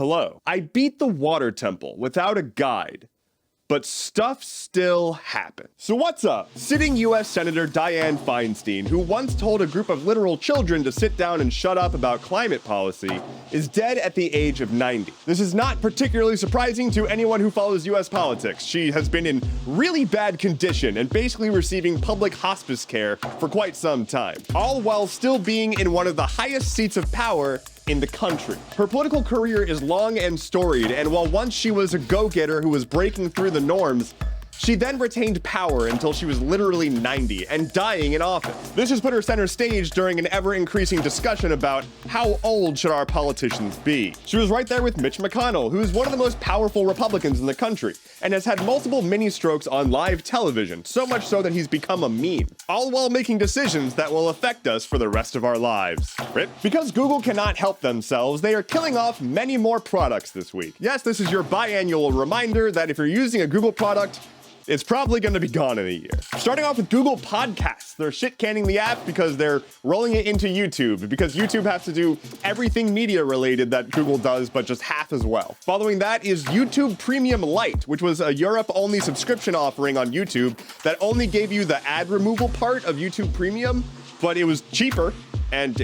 Hello. I beat the water temple without a guide, but stuff still happens. So what's up? Sitting US Senator Diane Feinstein, who once told a group of literal children to sit down and shut up about climate policy, is dead at the age of 90. This is not particularly surprising to anyone who follows US politics. She has been in really bad condition and basically receiving public hospice care for quite some time, all while still being in one of the highest seats of power in the country. Her political career is long and storied, and while once she was a go-getter who was breaking through the norms, she then retained power until she was literally 90 and dying in office. This has put her center stage during an ever-increasing discussion about how old should our politicians be. She was right there with Mitch McConnell, who is one of the most powerful Republicans in the country, and has had multiple mini-strokes on live television, so much so that he's become a meme, all while making decisions that will affect us for the rest of our lives. Rip. Because Google cannot help themselves, they are killing off many more products this week. Yes, this is your biannual reminder that if you're using a Google product, it's probably going to be gone in a year. Starting off with Google Podcasts. They're shit-canning the app because they're rolling it into YouTube, because YouTube has to do everything media-related that Google does, but just half as well. Following that is YouTube Premium Lite, which was a Europe-only subscription offering on YouTube that only gave you the ad removal part of YouTube Premium, but it was cheaper. And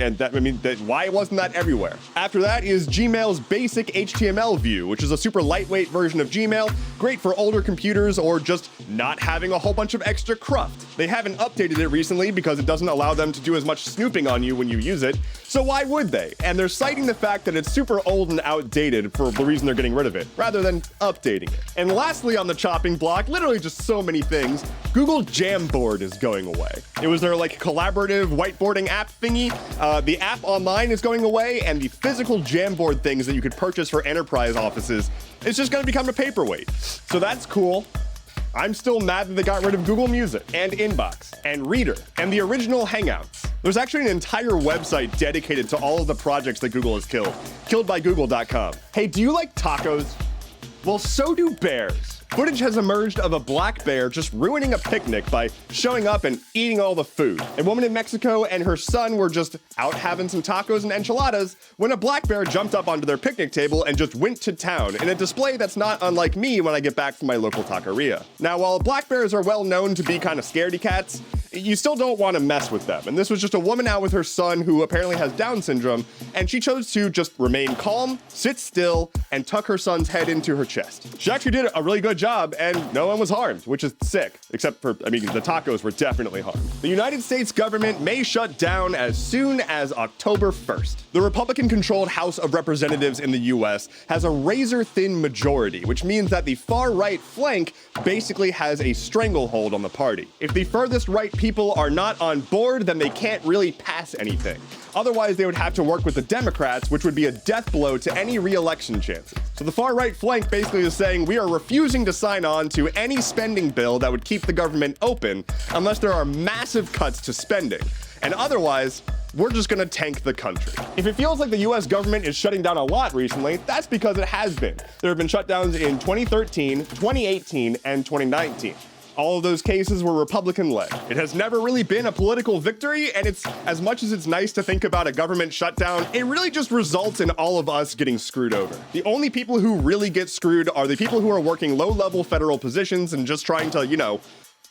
why wasn't that everywhere? After that is Gmail's basic HTML view, which is a super lightweight version of Gmail, great for older computers or just not having a whole bunch of extra cruft. They haven't updated it recently because it doesn't allow them to do as much snooping on you when you use it, so why would they? And they're citing the fact that it's super old and outdated for the reason they're getting rid of it, rather than updating it. And lastly on the chopping block, literally just so many things, Google Jamboard is going away. It was their collaborative whiteboarding app thingy. The app online is going away, and the physical Jamboard things that you could purchase for enterprise offices is just going to become a paperweight. So that's cool. I'm still mad that they got rid of Google Music, and Inbox, and Reader, and the original Hangouts. There's actually an entire website dedicated to all of the projects that Google has killed. Killedbygoogle.com. Hey, do you like tacos? Well, so do bears. Footage has emerged of a black bear just ruining a picnic by showing up and eating all the food. A woman in Mexico and her son were just out having some tacos and enchiladas when a black bear jumped up onto their picnic table and just went to town in a display that's not unlike me when I get back from my local taqueria. Now, while black bears are well known to be kind of scaredy cats, you still don't want to mess with them. And this was just a woman out with her son who apparently has Down syndrome, and she chose to just remain calm, sit still, and tuck her son's head into her chest. She actually did a really good job, and no one was harmed, which is sick, except for, the tacos were definitely harmed. The United States government may shut down as soon as October 1st. The Republican-controlled House of Representatives in the US has a razor-thin majority, which means that the far-right flank basically has a stranglehold on the party. If the furthest right people are not on board, then they can't really pass anything. Otherwise, they would have to work with the Democrats, which would be a death blow to any re-election chances. So the far-right flank basically is saying we are refusing to sign on to any spending bill that would keep the government open unless there are massive cuts to spending. And otherwise, we're just gonna tank the country. If it feels like the US government is shutting down a lot recently, that's because it has been. There have been shutdowns in 2013, 2018, and 2019. All of those cases were Republican-led. It has never really been a political victory, and it's as much as it's nice to think about a government shutdown, it really just results in all of us getting screwed over. The only people who really get screwed are the people who are working low-level federal positions and just trying to,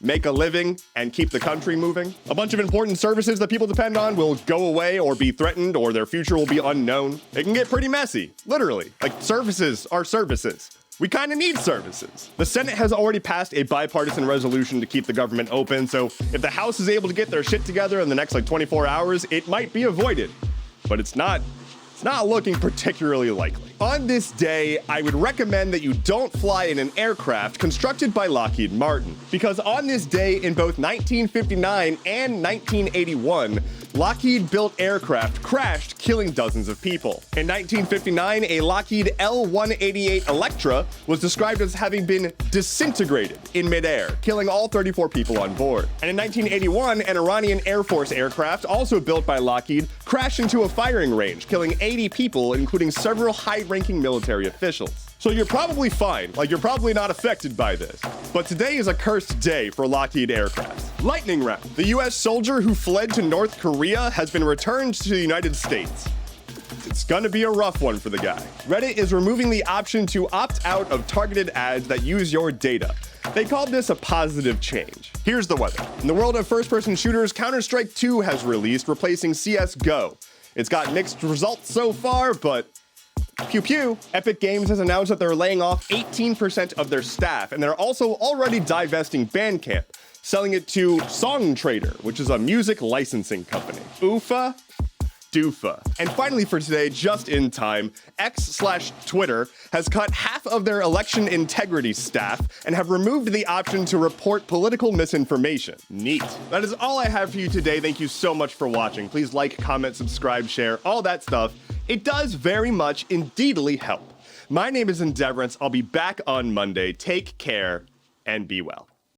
make a living and keep the country moving. A bunch of important services that people depend on will go away or be threatened, or their future will be unknown. It can get pretty messy, literally. Services are services. We kind of need services. The Senate has already passed a bipartisan resolution to keep the government open, so if the House is able to get their shit together in the next 24 hours, it might be avoided. But it's not looking particularly likely. On this day, I would recommend that you don't fly in an aircraft constructed by Lockheed Martin, because on this day in both 1959 and 1981, Lockheed-built aircraft crashed, killing dozens of people. In 1959, a Lockheed L-188 Electra was described as having been disintegrated in midair, killing all 34 people on board. And in 1981, an Iranian Air Force aircraft, also built by Lockheed, crashed into a firing range, killing 80 people, including several high-ranking military officials. So you're probably fine, you're probably not affected by this. But today is a cursed day for Lockheed aircraft. Lightning round. The US soldier who fled to North Korea has been returned to the United States. It's gonna be a rough one for the guy. Reddit is removing the option to opt out of targeted ads that use your data. They called this a positive change. Here's the weather. In the world of first-person shooters, Counter-Strike 2 has released, replacing CS:GO. It's got mixed results so far, but pew pew. Epic Games has announced that they're laying off 18% of their staff, and they're also already divesting Bandcamp, selling it to Songtradr, which is a music licensing company. Oofa doofa. And finally for today, just in time, X/Twitter has cut half of their election integrity staff and have removed the option to report political misinformation. Neat. That is all I have for you today. Thank you so much for watching. Please like, comment, subscribe, share, all that stuff. It does very much indeedly help. My name is Endeavorance. I'll be back on Monday. Take care and be well.